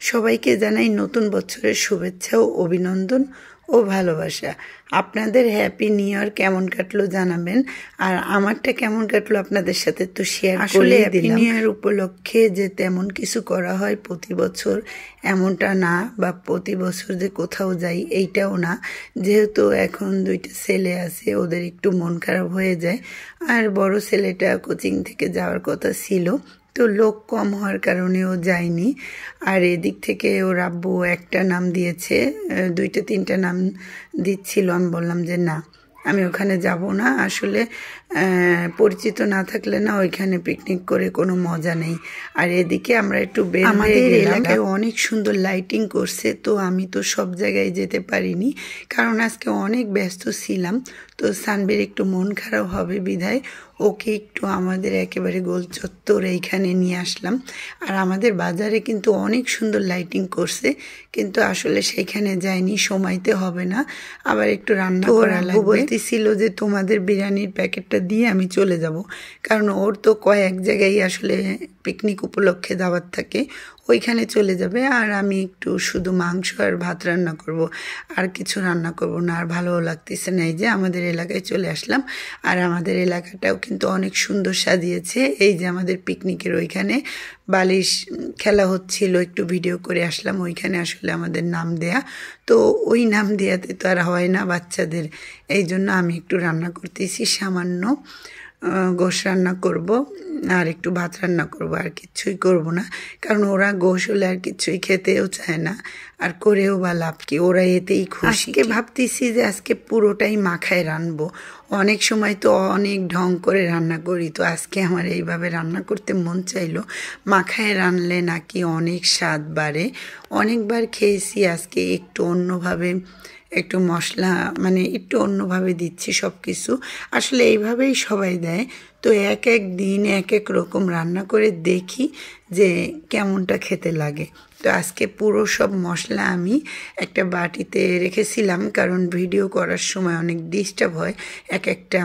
সবাইকে জানাই নতুন বছরের শুভেচ্ছা ও অভিনন্দন ও ভালোবাসা। আপনাদের হ্যাপি নিউ ইয়ার কেমন কাটলো জানাবেন, আর আমারটা কেমন কাটলো আপনাদের সাথে তো শেয়ার করে দিলাম। হ্যাপি নিউ ইয়ার উপলক্ষে যে তেমন কিছু করা হয় প্রতি বছর এমনটা না, বা প্রতি বছর যে কোথাও যাই এইটাও না। যেহেতু এখন দুইটা ছেলে আছে, ওদের একটু মন খারাপ হয়ে যায়, আর বড় ছেলেটা কোচিং থেকে যাওয়ার কথা ছিল, তো লোক কম হওয়ার কারণে ও যায়নি। আর এদিক থেকে ওর আব্বু একটা নাম দিয়েছে, দুইটা তিনটা নাম দিচ্ছিল। আমি বললাম যে না, আমি ওখানে যাব না, আসলে পরিচিত না থাকলে না ওইখানে পিকনিক করে কোনো মজা নেই। আর এদিকে আমরা একটু বের হয়ে গেলাম। এলাকায় অনেক সুন্দর লাইটিং করছে, তো আমি তো সব জায়গায় যেতে পারিনি, কারণ আজকে অনেক ব্যস্ত ছিলাম। তো সানবির একটু মন খারাপ হবে বিধায় ওকে একটু আমাদের একেবারে গোল চত্বর এইখানে নিয়ে আসলাম। আর আমাদের বাজারে কিন্তু অনেক সুন্দর লাইটিং করছে, কিন্তু আসলে সেইখানে যায়নি, সময়তে হবে না, আবার একটু রান্না করা লাগবে। বলতেছিল যে তোমাদের বিরিয়ানির প্যাকেটটা দিয়ে আমি চলে যাব, কারণ ওর তো কয়েক জায়গায় আসলে পিকনিক উপলক্ষে দাওয়াত থাকে, ওইখানে চলে যাবে। আর আমি একটু শুধু মাংস আর ভাত রান্না করব, আর কিছু রান্না করব না। আর ভালো লাগতেছে না, এই যে আমাদের এলাকায় চলে আসলাম। আর আমাদের এলাকাটাও কিন্তু অনেক সুন্দর সাজিয়েছে। এই যে আমাদের পিকনিকের ওইখানে বালিশ খেলা হচ্ছিল, একটু ভিডিও করে আসলাম। ওইখানে আসলে আমাদের নাম দেয়া, তো ওই নাম দেয়াতে তো আর হয় না বাচ্চাদের, এই জন্য আমি একটু রান্না করতেছি, সামান্য গোশ রান্না করব আর একটু ভাত রান্না করব, আর কিচ্ছুই করব না, কারণ ওরা গোশ হলে আর কিছুই খেতেও চায় না, আর করেও বা লাভ কি, ওরা এতেই খুশি। আজকে ভাবতেছি যে আজকে পুরোটাই মাখায় রানবো। অনেক সময় তো অনেক ঢং করে রান্না করি, তো আজকে আমার এইভাবে রান্না করতে মন চাইলো। মাখায় রানলে নাকি অনেক স্বাদ বাড়ে, অনেকবার খেয়েছি। আজকে একটু অন্যভাবে, একটু মশলা মানে একটু অন্যভাবে দিচ্ছি সব কিছু। আসলে এইভাবেই সবাই দেয়, তো এক এক দিন এক এক রকম রান্না করে দেখি যে কেমনটা খেতে লাগে। তো আজকে পুরো সব মশলা আমি একটা বাটিতে রেখেছিলাম, কারণ ভিডিও করার সময় অনেক ডিস্টার্ব হয়, এক একটা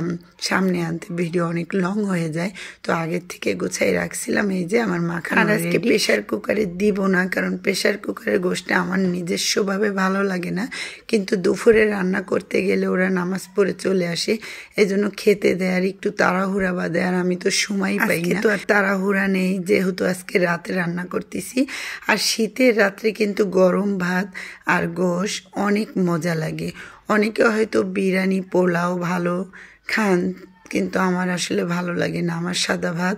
সামনে আনতে ভিডিও অনেক লং হয়ে যায়, তো আগের থেকে গোছাই রাখছিলাম। এই যে আমার মাখানো। আর আজকে প্রেশার কুকারে দিব না, কারণ প্রেশার কুকারের গোশটা আমার নিজস্বভাবে ভালো লাগে না, কিন্তু দুপুরে রান্না করতে গেলে ওরা নামাজ পড়ে চলে আসে, এজন্য খেতে দেয় আর একটু তাড়াহুড়া বাদে, আর আমি তো সময় পাই না, তো আর তাড়াহুড়া নেই, যেহেতু আজকে রাতে রান্না করতেছি। আর শীতের রাত্রে কিন্তু গরম ভাত আর গোশ অনেক মজা লাগে। অনেকে হয়তো বিরিয়ানি পোলাও ভালো খান, কিন্তু আমার আসলে ভালো লাগে না, আমার সাদা ভাত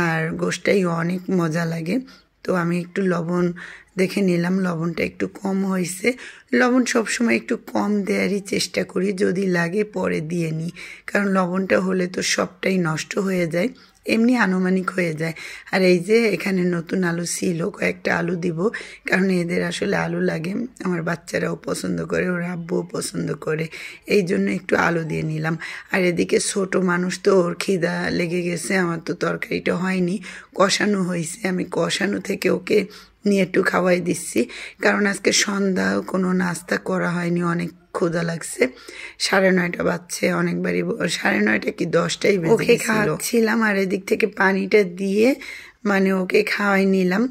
আর গোশটাই অনেক মজা লাগে। তো আমি একটু লবণ দেখে নিলাম, লবণটা একটু কম হয়েছে। লবণ সবসময় একটু কম দেওয়ারই চেষ্টা করি, যদি লাগে পরে দিয়ে নিই, কারণ লবণটা হলে তো সবটাই নষ্ট হয়ে যায়, এমনি আনুমানিক হয়ে যায়। আর এই যে এখানে নতুন আলু ছিল, কয়েকটা আলু দিব, কারণ এদের আসলে আলু লাগে, আমার বাচ্চারাও পছন্দ করে, ওর আব্বুও পছন্দ করে, এই জন্য একটু আলু দিয়ে নিলাম। আর এদিকে ছোট মানুষ তো, ওর খিদা লেগে গেছে, আমার তো তরকারিটা হয়নি, কষানো হয়েছে, আমি কষানো থেকে ওকে নিয়ে একটু খাওয়াই দিচ্ছি, কারণ আজকে সন্ধ্যাও কোনো নাস্তা করা হয়নি, অনেক ক্ষুধা লাগছে। 9:30 বাজছে, অনেকবারই 9:30 কি 10টাই বেজে গেছিল। ওকে খাওয়াচ্ছিলাম, আর এদিক থেকে পানিটা দিয়ে মানে ওকে খাওয়াই নিলাম,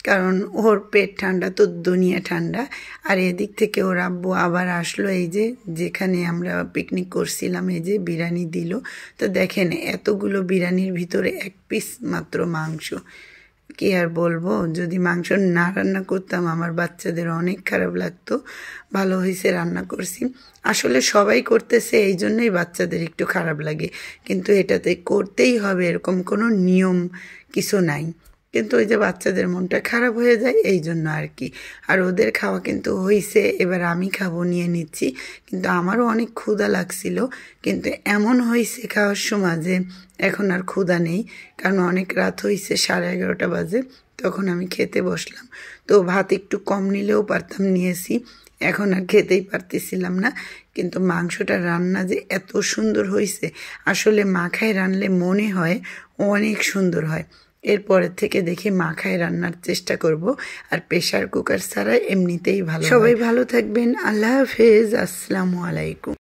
কারণ ওর পেট ঠান্ডা তো দুনিয়া ঠান্ডা। আর এদিক থেকে ওর আব্বু আবার আসলো, এই যে যেখানে আমরা পিকনিক করছিলাম, এই যে বিরিয়ানি দিল। তো দেখেন এতগুলো বিরিয়ানির ভিতরে 1 পিস মাত্র মাংস, কি আর বলবো, যদি মাংস না রান্না করতাম আমার বাচ্চাদের অনেক খারাপ লাগতো। ভালো হয়েছে রান্না করছি, আসলে সবাই করতেছে এই জন্যই বাচ্চাদের একটু খারাপ লাগে, কিন্তু এটাতে করতেই হবে এরকম কোনো নিয়ম কিছু নাই, কিন্তু ওই যে বাচ্চাদের মনটা খারাপ হয়ে যায় এই জন্য আর কি। আর ওদের খাওয়া কিন্তু হয়েছে, এবার আমি খাবো, নিয়ে নিচ্ছি, কিন্তু আমারও অনেক ক্ষুধা লাগছিল, কিন্তু এমন হয়েছে খাওয়ার সময় যে এখন আর ক্ষুধা নেই, কারণ অনেক রাত হয়েছে, 11:30 বাজে, তখন আমি খেতে বসলাম। তো ভাত একটু কম নিলেও পারতাম, নিয়েছি, এখন আর খেতেই পারতেছিলাম না। কিন্তু মাংসটা রান্না যে এত সুন্দর হয়েছে, আসলে মাখায় রানলে মনে হয় অনেক সুন্দর হয়। এরপরের থেকে দেখি মাখায় রান্নার চেষ্টা করব, আর প্রেশার কুকার ছাড়া এমনিতেই ভালো। সবাই ভালো থাকবেন, আল্লাহ হাফেজ, আসসালামু আলাইকুম।